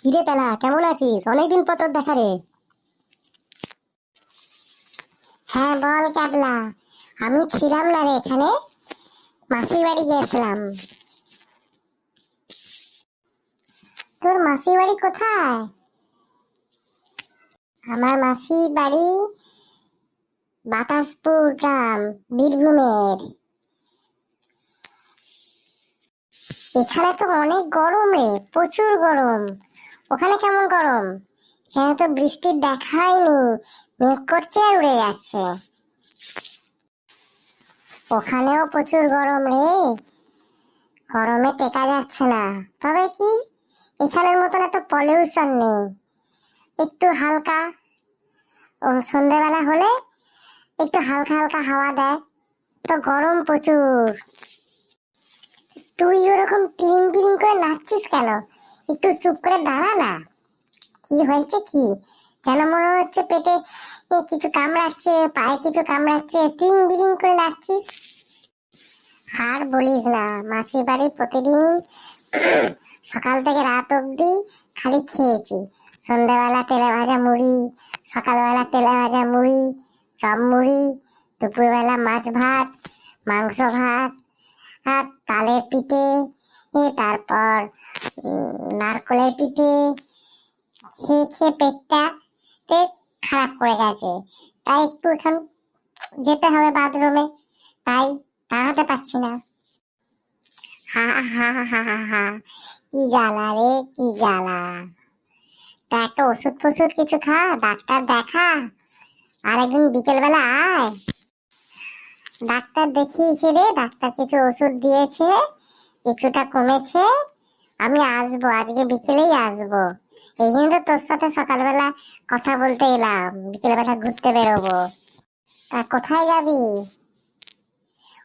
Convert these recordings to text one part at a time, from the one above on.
কিরে পেলা, কেমন আছিস? অনেকদিন পর তোর দেখা রে। হ্যাঁ বল ক্যাবলা। আমি ছিলাম না রে এখানে, মাসির বাড়ি গিয়েছিলাম। তোর মাসির বাড়ি কোথায়? আমার মাসির বাড়ি বাতাসপুর গ্রাম, বীরভূমের। এখানে তো অনেক গরম রে, প্রচুর গরম। ওখানে কেমন গরম? এখানে তো বৃষ্টির দেখাই নেই, মেঘ করছে আর উড়ে যাচ্ছে। ওখানেও প্রচুর গরম রে, গরমে টেকা যাচ্ছে না। তবে কি, এখানের মতন এত পলিউশন নেই। একটু হালকা সন্ধ্যেবেলা হলে একটু হালকা হালকা হাওয়া দেয়, তো গরম প্রচুর। তুই ওরকম টিং টিং করে নাচছিস কেন? একটু চুপ করে দাঁড়া না। কি হয়েছে কি? যেন মনে হচ্ছে পেটে কিছু কামড়াচ্ছে, পায়ে কিছু কামড়াচ্ছে, টিং বিড়িং করে নাচছিস। আর বলিস না, মাসির বাড়ি প্রতিদিন সকাল থেকে রাত অবধি খালি খেয়েছি। সন্ধ্যাবেলা তেলে ভাজা মুড়ি, সকালবেলা তেলে ভাজা মুড়ি, চপ মুড়ি, দুপুরবেলা মাছ ভাত, মাংস ভাত, আর তালের পিঠে, তারপর নারকলের পিঠে। খেয়ে খেয়ে পেটটা খারাপ করে গেছে। তাই একটু এখন যেতে হবে বাথরুমে, তাই দাঁড়াতে পারছি না। হা হা হা হা হা, কি জ্বালা রে, কি জ্বালা। তা একটা ওষুধ ফষুধ কিছু খা, ডাক্তার দেখা। আর একদিন বিকেল বেলা আয়। ডাক্তার দেখিয়েছি রে, ডাক্তার কিছু ওষুধ দিয়েছে, কিছুটা কমেছে। আমি আসবো, আজকে বিকেলেই আসবো। এই জন্য তো তোর সাথে সকালবেলা কথা বলতে এলাম, বিকেলবেলা ঘুরতে বেরোবো। তা কোথায় যাবি?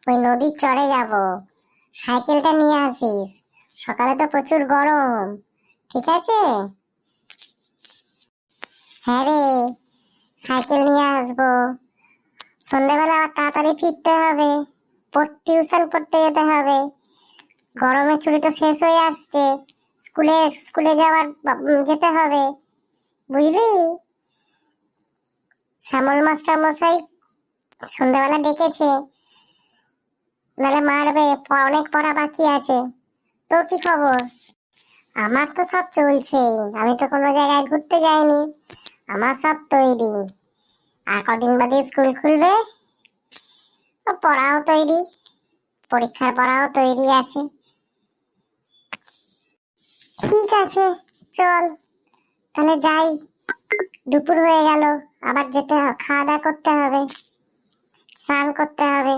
ওই নদীর চড়ে যাব। সাইকেলটা নিয়ে আসিস, সকালে তো প্রচুর গরম। ঠিক আছে? হ্যাঁ রে, সাইকেল নিয়ে আসবো। সন্ধ্যেবেলা আবার তাড়াতাড়ি ফিরতে হবে, টিউশন পড়তে যেতে হবে। গরমের ছুটি তো শেষ হয়ে আসছে, স্কুলে স্কুলে যেতে হবে, বুঝলি? শ্যামল মাস্টার মশাই সন্ধ্যাবেলা ডেকেছে, নাহলে মারবে। অনেক পড়া বাকি আছে। তোর কি খবর? আমার তো সব চলছে, আমি তো কোনো জায়গায় ঘুরতে যাইনি। আমার সব তৈরি। আর কদিন বাদে স্কুল খুলবে, পড়াও তৈরি, পরীক্ষার পড়াও তৈরি আছে। ঠিক আছে, চল তাহলে যাই। দুপুর হয়ে গেল, আবার যেতে হবে, খাওয়া দাওয়া করতে হবে, স্নান করতে হবে।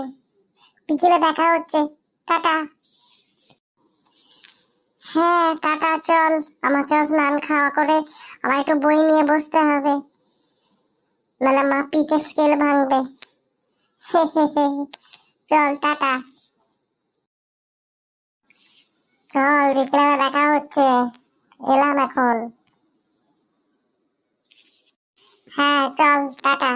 বিকেলে দেখা হচ্ছে, টাটা। হ্যাঁ টাটা, চল। আমাকেও স্নান খাওয়া করে আমার একটু বই নিয়ে বসতে হবে, নাহলে মা পিঠে স্কেল ভাঙবে। চল টাটা। চল, বিকেলে দেখা হচ্ছে, এলাম এখন। হ্যাঁ চল টাটা।